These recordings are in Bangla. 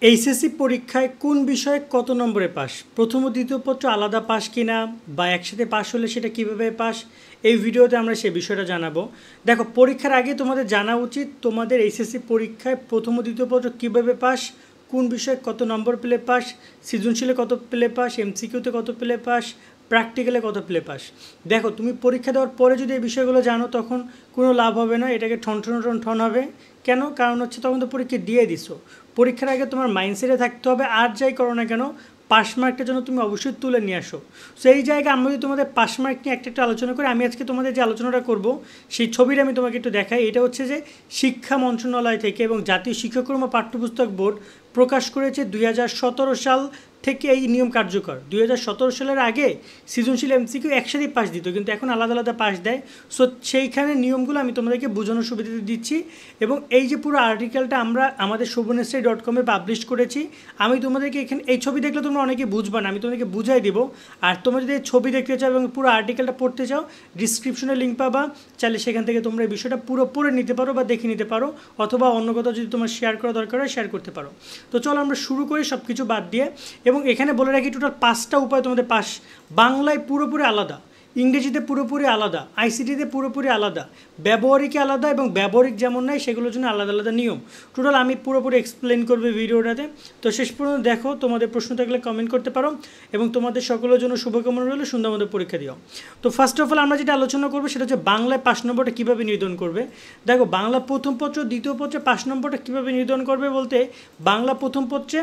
এইচএসসি পরীক্ষায় কোন বিষয়ে কত নম্বরে পাস, প্রথম ও দ্বিতীয় পত্র আলাদা পাস কিনা বা একসাথে পাস হলে সেটা কিভাবে পাস, এই ভিডিওতে আমরা সেই বিষয়টা জানাবো। দেখো, পরীক্ষার আগে তোমাদের জানা উচিত তোমাদের এইচএসসি পরীক্ষায় প্রথম ও দ্বিতীয় পত্র কীভাবে পাস, কোন বিষয়ে কত নম্বর পেলে পাস, সৃজনশীলে কত পেলে পাস, এমসিকিউতে কত পেলে পাস, প্র্যাকটিক্যালে কত পেলে পাস। দেখো, তুমি পরীক্ষা দেওয়ার পরে যদি এই বিষয়গুলো জানো তখন কোনো লাভ হবে না, এটাকে ঠন হবে। কেন? কারণ হচ্ছে তখন তো পরীক্ষা দিয়ে দিছো। পরীক্ষার আগে তোমার মাইন্ডসেটে থাকতে হবে, আর যাই করো না কেন পাস মার্কটার জন্য তুমি অবশ্যই তুলে নিয়ে আসো। সো এই জায়গায় আমরা যদি তোমাদের পাস মার্ক নিয়ে একটা আলোচনা করি, আমি আজকে তোমাদের যে আলোচনাটা করব সেই ছবিটা আমি তোমাকে একটু দেখাই। এটা হচ্ছে যে শিক্ষা মন্ত্রণালয় থেকে এবং জাতীয় শিক্ষাক্রম ও পাঠ্যপুস্তক বোর্ড প্রকাশ করেছে 2017 সাল থেকে এই নিয়ম কার্যকর। 2017 সালের আগে সৃজনশীল এমসিকিউ একসাথেই পাস দিত, কিন্তু এখন আলাদা আলাদা পাস দেয়। সো সেইখানে নিয়মগুলো আমি তোমাদেরকে বোঝানোর সুবিধাতে দিচ্ছি। এবং এই যে পুরো আর্টিকেলটা আমরা আমাদের shobhanasrai.com-এ পাবলিশ করেছি। আমি তোমাদেরকে এখানে এই ছবি দেখলে তোমরা অনেকে বুঝবা না, আমি তোমাদেরকে বুঝাই দেবো। আর তোমরা যদি এই ছবি দেখতে চাও এবং পুরো আর্টিকেলটা পড়তে চাও, ডিসক্রিপশনে লিঙ্ক পাবা, চাইলে সেখান থেকে তোমরা এই বিষয়টা পুরো পড়ে নিতে পারো বা দেখে নিতে পারো, অথবা অন্য কোথাও যদি তোমার শেয়ার করা দরকার হয় শেয়ার করতে পারো। তো চলো আমরা শুরু করি সব কিছু বাদ দিয়ে। এবং এখানে বলে রাখি টোটাল 5টা উপায় তোমাদের পাস। বাংলায় পুরোপুরি আলাদা, ইংরেজিতে পুরোপুরি আলাদা, আইসিটিতে পুরোপুরি আলাদা, ব্যবহারিকে আলাদা এবং ব্যবহারিক যেমন নাই সেগুলোর জন্য আলাদা আলাদা নিয়ম। টোটাল আমি পুরোপুরি এক্সপ্লেন করবে ভিডিওটাতে। তো শেষ পর্যন্ত দেখো, তোমাদের প্রশ্ন থাকলে কমেন্ট করতে পারো এবং তোমাদের সকলের জন্য শুভকামনা রইল, সুন্দর মতো পরীক্ষা দিও। তো ফার্স্ট অফ অল আমরা যেটা আলোচনা করবো সেটা হচ্ছে বাংলায় 5 নম্বরটা কীভাবে নির্ধারণ করবে। দেখো, বাংলা প্রথম পত্র দ্বিতীয় পত্রে 5 নম্বরটা কীভাবে নির্ধারণ করবে বলতে, বাংলা প্রথম পত্রে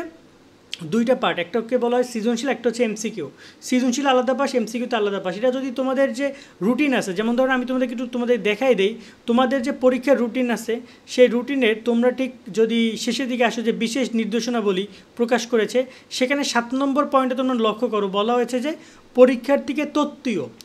দুইটা পার্ট, একটাকে বলা হয় সৃজনশীল, একটা হচ্ছে এমসিকিউ। সৃজনশীল আলাদা পাস, এমসিকিউতে আলাদা পাস। এটা যদি তোমাদের যে রুটিন আছে, যেমন ধরো আমি তোমাদেরকে একটু তোমাদের দেখাই দেই, তোমাদের যে পরীক্ষার রুটিন আছে সেই রুটিনের তোমরা ঠিক যদি শেষের দিকে আসো যে বিশেষ নির্দেশনাবলী প্রকাশ করেছে, সেখানে 7 নম্বর পয়েন্টে তোমরা লক্ষ্য করো, বলা হয়েছে যে পরীক্ষার্থীকে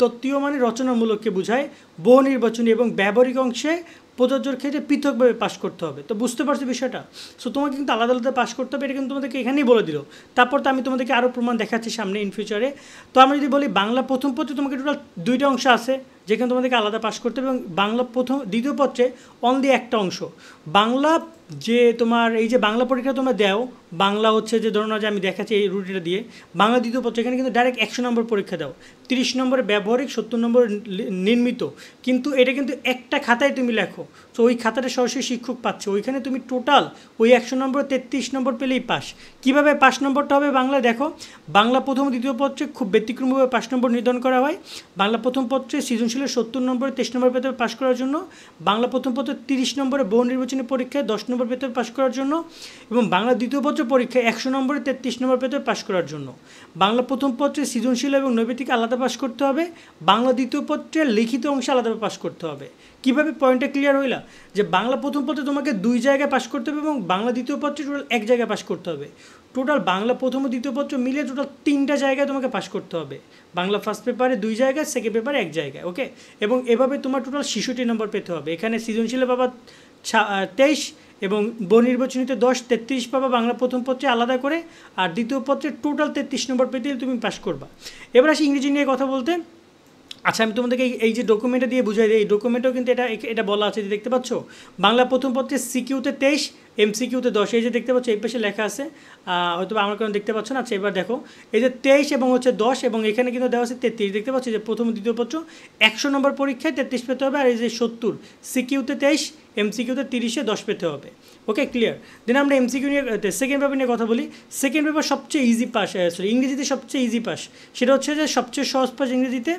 তত্ত্বীয় মানে রচনামূলককে বোঝায়, বহু নির্বাচনী এবং ব্যবহারিক অংশে প্রযোজ্যর ক্ষেত্রে পৃথকভাবে পাস করতে হবে। তো বুঝতে পারছো বিষয়টা? সো তোমাকে কিন্তু আলাদা আলাদা পাস করতে হবে, এটা কিন্তু তোমাদেরকে এখানেই বলে দিল। তারপর তো আমি তোমাদেরকে আরও প্রমাণ দেখাচ্ছি সামনে ইন ফিউচারে। তো আমরা যদি বলি বাংলা প্রথম পত্রে তোমাকে টোটাল 2টা অংশ আছে যেখানে তোমাদেরকে আলাদা পাস করতে হবে, এবং বাংলা দ্বিতীয় পত্রে অনলি একটা অংশ। বাংলা যে তোমার এই যে বাংলা পরীক্ষা তোমরা দাও, বাংলা হচ্ছে যে ধরো না যে আমি দেখাচ্ছি এই রুটিনটা দিয়ে, বাংলা দ্বিতীয় পত্র এখানে কিন্তু ডাইরেক্ট 100 নম্বর পরীক্ষা দাও, 30 নম্বরে ব্যবহারিক, 70 নম্বর নির্মিত। কিন্তু এটা কিন্তু একটা খাতায় তুমি লেখো, তো ওই খাতাটা সরাসরি শিক্ষক পাচ্ছে, ওইখানে তুমি টোটাল ওই 100 নম্বর 33 নম্বর পেলেই পাস। কীভাবে 5 নম্বরটা হবে বাংলা? দেখো, বাংলা প্রথম দ্বিতীয় পত্রে খুব ব্যতিক্রমভাবে 5 নম্বর নির্ধারণ করা হয়। বাংলা প্রথম পত্রে সৃজনশীলের 70 নম্বরে 23 নম্বর পেতে পাস করার জন্য, বাংলা প্রথম পত্রে 30 নম্বরে বহু নির্বাচনী পরীক্ষায় 10 নম্বর পেতে পাস করার জন্য, এবং বাংলা দ্বিতীয় পত্র পরীক্ষায় 100 নম্বরে 33 নম্বর পেতে পাস করার জন্য। বাংলা প্রথম পত্রে সৃজনশীল এবং নৈবেদিক আলাদা পাস করতে হবে, বাংলা দ্বিতীয় পত্রের লিখিত অংশে আলাদাভাবে পাস করতে হবে। কীভাবে? পয়েন্টটা ক্লিয়ার হইলা যে বাংলা প্রথম পত্রে তোমাকে 2 জায়গায় পাস করতে হবে এবং বাংলা দ্বিতীয় পত্রে টোটাল 1 জায়গায় পাস করতে হবে। টোটাল বাংলা প্রথম ও দ্বিতীয় পত্র মিলে টোটাল 3টা জায়গায় তোমাকে পাস করতে হবে। বাংলা ফার্স্ট পেপারে 2 জায়গায়, সেকেন্ড পেপারে 1 জায়গায়, ওকে। এবং এভাবে তোমার টোটাল 66 নম্বর পেতে হবে। এখানে সৃজনশীলে পাবা 23 এবং বহু নির্বাচনীতে 10, 33 পাবা বাংলা প্রথম পত্রে আলাদা করে, আর দ্বিতীয় পত্রে টোটাল 33 নম্বর পেতে তুমি পাস করবা। এবার আসি ইংরেজি নিয়ে কথা বলতে। আচ্ছা, আমি তোমাদেরকে এই যে ডকুমেন্টটা দিয়ে বুঝাই দিই, এই ডকুমেন্টেও কিন্তু এটা বলা আছে, যে দেখতে পাচ্ছ বাংলা প্রথম পত্রে সিকিউতে 23, এমসিকিউতে 10, এই যে দেখতে পাচ্ছ এই পাশে লেখা আছে, হয়তো আমার কারণ দেখতে পাচ্ছ না। আচ্ছা, এবার দেখো এই যে 23 এবং হচ্ছে 10, এবং এখানে কিন্তু দেওয়া আছে 33, দেখতে পাচ্ছ যে প্রথম দ্বিতীয় পত্র 100 নম্বর পরীক্ষায় 33 পেতে হবে, আর এই যে 70 সিকিউতে 23, এমসিকিউতে 30-এ 10 পেতে হবে। ওকে, ক্লিয়ার। দেন আমরা এমসিকিউ নিয়ে সেকেন্ড পেপার নিয়ে কথা বলি। সেকেন্ড পেপার সবচেয়ে ইজি পাস, ইংরেজিতে সবচেয়ে ইজি পাস, সেটা হচ্ছে যে সবচেয়ে সহজ পাস ইংরেজিতে।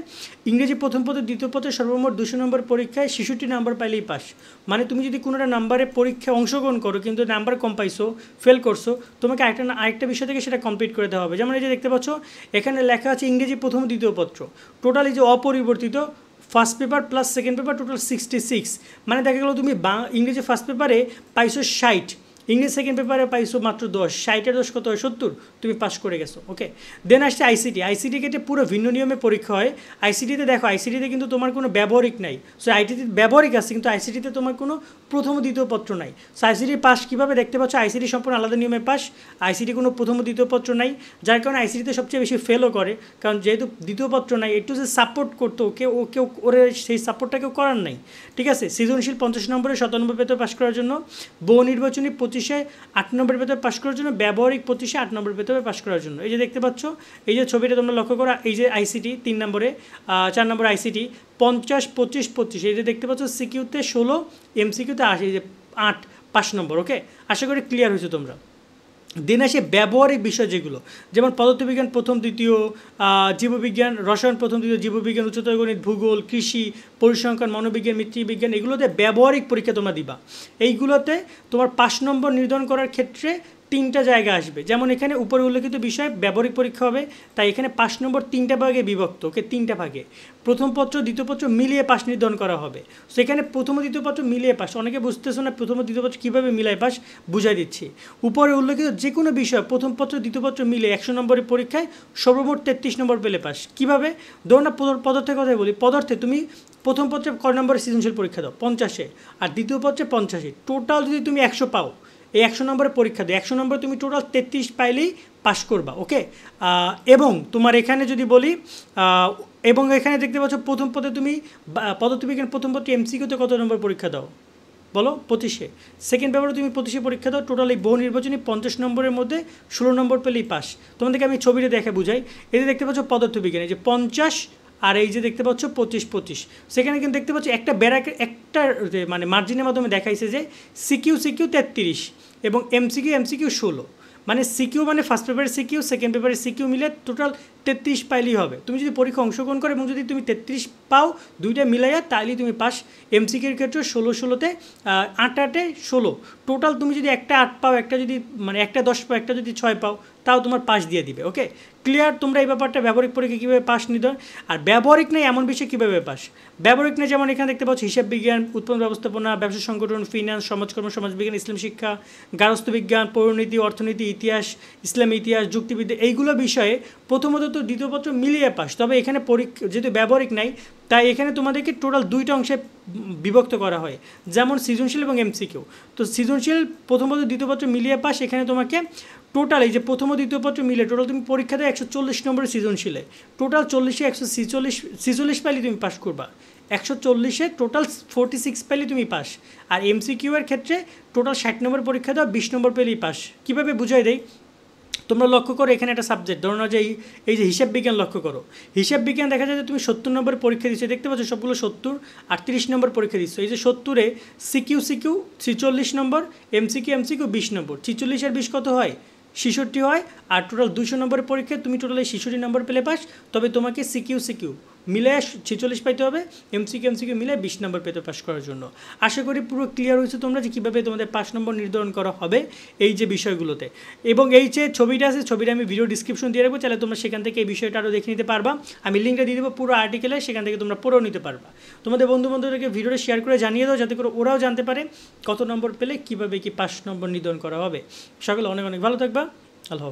ইংরেজি প্রথম পত্র দ্বিতীয় পত্রে সর্বমোট 200 নম্বর পরীক্ষায় 66 নাম্বার পাইলেই পাস। মানে তুমি যদি কোনো একটা নাম্বারে পরীক্ষায় অংশগ্রহণ করো কিন্তু নাম্বার কম পাইছো, ফেল করছো, তোমাকে আরেকটা বিষয় থেকে সেটা কমপ্লিট করে দেওয়া হবে। যেমন এই যে দেখতে পাচ্ছ এখানে লেখা আছে ইংরেজি প্রথম দ্বিতীয় পত্র টোটাল এই যে অপরিবর্তিত, first paper plus second paper total 66। মানে দেখা গেলো তুমি ইংরেজি ফার্স্ট পেপারে পাইছো 60, ইংলিশ সেকেন্ড পেপারে পাইছো মাত্র 10, 60-এর 10 কত হয় 70, তুমি পাস করে গেছো। ওকে, দেন আসছে আইসিটি ক্ষেত্রে পুরো ভিন্ন নিয়মে পরীক্ষা হয়। আইসিটিতে দেখো, আইসিটিতে কিন্তু তোমার কোনো ব্যবহারিক নাই। সো আইটিতে ব্যবহারিক আছে, কিন্তু আইসিটিতে তোমার কোনো প্রথম দ্বিতীয় পত্র নাই। সো আইসিটি পাস কীভাবে দেখতে পাচ্ছ, আইসিটি সম্পূর্ণ আলাদা নিয়মে পাস, আইসিটি কোনো প্রথম দ্বিতীয় পত্র নাই, যার কারণে আইসিটিতে সবচেয়ে বেশি ফেলও করে, কারণ যেহেতু দ্বিতীয় পত্র নাই, একটু যে সাপোর্ট করতো কেউ ওরে সেই সাপোর্টটা কেউ করার নাই, ঠিক আছে। সৃজনশীল 50 নম্বরে 97 নম্বর পেতে পাস করার জন্য, বহু নির্বাচনী 25-এ 8 নম্বর পেতে পাস করার জন্য, ব্যবহারিক 25-এ 8 নম্বর পেতে পাস করার জন্য। এই যে দেখতে পাচ্ছ, এই যে ছবিটা তোমরা লক্ষ্য করো, এই যে আইসিটি 3 নম্বরে, 4 নম্বর আইসিটি 50, 25, 25, এই যে দেখতে পাচ্ছ সিকিউতে 16, এমসিকিউতে 8, এই যে 8 5 নম্বর। ওকে, আশা করি ক্লিয়ার হয়েছে তোমরা। দেন আসে ব্যবহারিক বিষয় যেগুলো, যেমন পদার্থবিজ্ঞান প্রথম দ্বিতীয়, জীববিজ্ঞান রসায়ন প্রথম দ্বিতীয়, জীববিজ্ঞান উচ্চতর গণিত, ভূগোল, কৃষি, পরিসংখ্যান, মনোবিজ্ঞান, মৃত্তিবিজ্ঞান, এগুলোতে ব্যবহারিক পরীক্ষা তোমরা দিবা। এইগুলোতে তোমার 5 নম্বর নির্ধারণ করার ক্ষেত্রে 3টা জায়গা আসবে, যেমন এখানে উপরে উল্লেখিত বিষয় ব্যবহারিক পরীক্ষা হবে, তাই এখানে 5 নম্বর 3টা ভাগে বিভক্ত। ওকে, 3টা ভাগে, প্রথম পত্র দ্বিতীয় পত্র মিলিয়ে পাস নির্ধারণ করা হবে। সেখানে প্রথম দ্বিতীয় পত্র মিলিয়ে পাস, অনেকে বুঝতেছো না প্রথম দ্বিতীয় পত্র কীভাবে মিলাই পাস, বুঝাই দিচ্ছি। উপরে উল্লেখিত যে কোনো বিষয় প্রথম পত্র দ্বিতীয় পত্র মিলে 100 নম্বরের পরীক্ষায় সর্বমোট 33 নম্বর পেলে পাস। কীভাবে? ধরুন না, পদার্থের কথাই বলি, পদার্থে তুমি প্রথম পত্রে কয় নম্বরের সৃজনশীল পরীক্ষা দাও, 50-এ, আর দ্বিতীয় পত্রে 50-এ, টোটাল যদি তুমি 100 পাও, এই 100 নম্বরের পরীক্ষা দিও, 100 নম্বরে তুমি টোটাল 33 পাইলেই পাস করবা। ওকে, এবং তোমার এখানে যদি বলি, এবং এখানে দেখতে পাচ্ছ প্রথম পদে তুমি পদার্থবিজ্ঞান প্রথম পত্রে এমসিকিউতে কত নম্বর পরীক্ষা দাও বলো, 25-এ। সেকেন্ড পেপারে তুমি 25-এ পরীক্ষা দাও, টোটাল এই বহু নির্বাচনী 50 নম্বরের মধ্যে 16 নম্বর পেলেই পাস। তোমাদেরকে আমি ছবিটা দেখে বুঝাই। এতে দেখতে পাচ্ছ পদার্থবিজ্ঞান, এই যে 50, আর এই যে দেখতে পাচ্ছ 25-25, সেখানে কিন্তু দেখতে পাচ্ছ একটা একটা মানে মার্জিনের মাধ্যমে দেখাইছে যে সিকিউ 33 এবং এমসিকিউ 16, মানে সিকিউ মানে ফার্স্ট পেপারের সিকিউ, সেকেন্ড পেপারের সিকিউ মিলে টোটাল 33 পাইলেই হবে। তুমি যদি পরীক্ষা অংশগ্রহণ করো এবং যদি তুমি 33 পাও দুইটা মিলাইয়া, তাইলেই তুমি পাস। এমসিকিউর ক্ষেত্রে 16-16-তে 8-8-এ 16, টোটাল তুমি যদি একটা 8 পাও, একটা যদি মানে একটা 10 পাও, একটা যদি 6 পাও, তাও তোমার পাস দিয়ে দিবে। ওকে, ক্লিয়ার তোমরা এই ব্যাপারটা? ব্যবহারিক পরীক্ষা কীভাবে পাস নির্ধারণ, আর ব্যবহারিক নেই এমন বিষয় কীভাবে পাস। ব্যবহারিক নেই যেমন এখানে দেখতে পাচ্ছ হিসাব বিজ্ঞান, উৎপাদন ব্যবস্থাপনা, ব্যবসা সংগঠন, ফিনান্স, সমাজকর্ম, সমাজবিজ্ঞান, ইসলাম শিক্ষা, গার্হস্থ্য বিজ্ঞান, পৌরনীতি, অর্থনীতি, ইতিহাস, ইসলামী ইতিহাস, যুক্তিবিদ্যা, এইগুলো বিষয়ে প্রথমত তো দ্বিতীয় পত্র মিলিয়ে পাস। তবে এখানে পরীক্ষা যেহেতু ব্যবহারিক নাই, তাই এখানে তোমাদেরকে টোটাল 2টা অংশে বিভক্ত করা হয়, যেমন সৃজনশীল এবং এমসিকিউ। তো সৃজনশীল প্রথমত দ্বিতীয় পত্র মিলিয়ে পাস, এখানে তোমাকে টোটাল এই যে প্রথম ও দ্বিতীয় পত্র মিলে টোটাল তুমি পরীক্ষা দেয় 140 নম্বরের সৃজনশীলে, টোটাল 40-এ 146 পাইলে তুমি পাস করবা, 140-এ টোটাল 46 পাইলে তুমি পাস। আর এমসিকিউ এর ক্ষেত্রে টোটাল 60 নম্বর পরীক্ষা দাও, 20 নম্বর পেলেই পাস। কীভাবে বুঝাই দেয় তোমরা লক্ষ্য করো, এখানে একটা সাবজেক্ট ধরো না যে এই যে হিসাব বিজ্ঞান লক্ষ্য করো, হিসাব বিজ্ঞান দেখা যায় যে তুমি 70 নম্বর পরীক্ষা দিচ্ছ, দেখতে পাচ্ছ সবগুলো 70 আর 30 নম্বর পরীক্ষা দিচ্ছ। এই যে 70-এ সিকিউ 46 নম্বর, এমসিকিউ 20 নম্বর, 46 আর 20 কত হয়, 66 হয়। আর টোটাল 200 নম্বরের পরীক্ষায় তুমি টোটাল 66 নম্বর পেলে পাস। তবে তোমাকে সিকিউ মিলে 46 পাইতে হবে, এমসিকিউ মিলে 20 নম্বর পেতে পাস করার জন্য। আশা করি পুরো ক্লিয়ার হয়েছে তোমরা যে কীভাবে তোমাদের 5 নম্বর নির্ধারণ করা হবে এই যে বিষয়গুলোতে। এবং এই যে ছবিটা আছে, ছবিটা আমি ভিডিও ডিসক্রিপশন দিয়ে রাখবো, চাইলে তোমরা সেখান থেকে এই বিষয়টা আরও দেখে নিতে পারবা। আমি লিঙ্কটা দিয়ে দেবো পুরো আর্টিকেলে, সেখান থেকে তোমরা পড়েও নিতে পারবা। তোমাদের বন্ধুবান্ধবদেরকে ভিডিওটা শেয়ার করে জানিয়ে দাও, যাতে করে ওরাও জানতে পারে কত নম্বর পেলে কীভাবে কি 5 নম্বর নির্ধারণ করা হবে। সকলে অনেক অনেক ভালো থাকবা। আল্লাহ।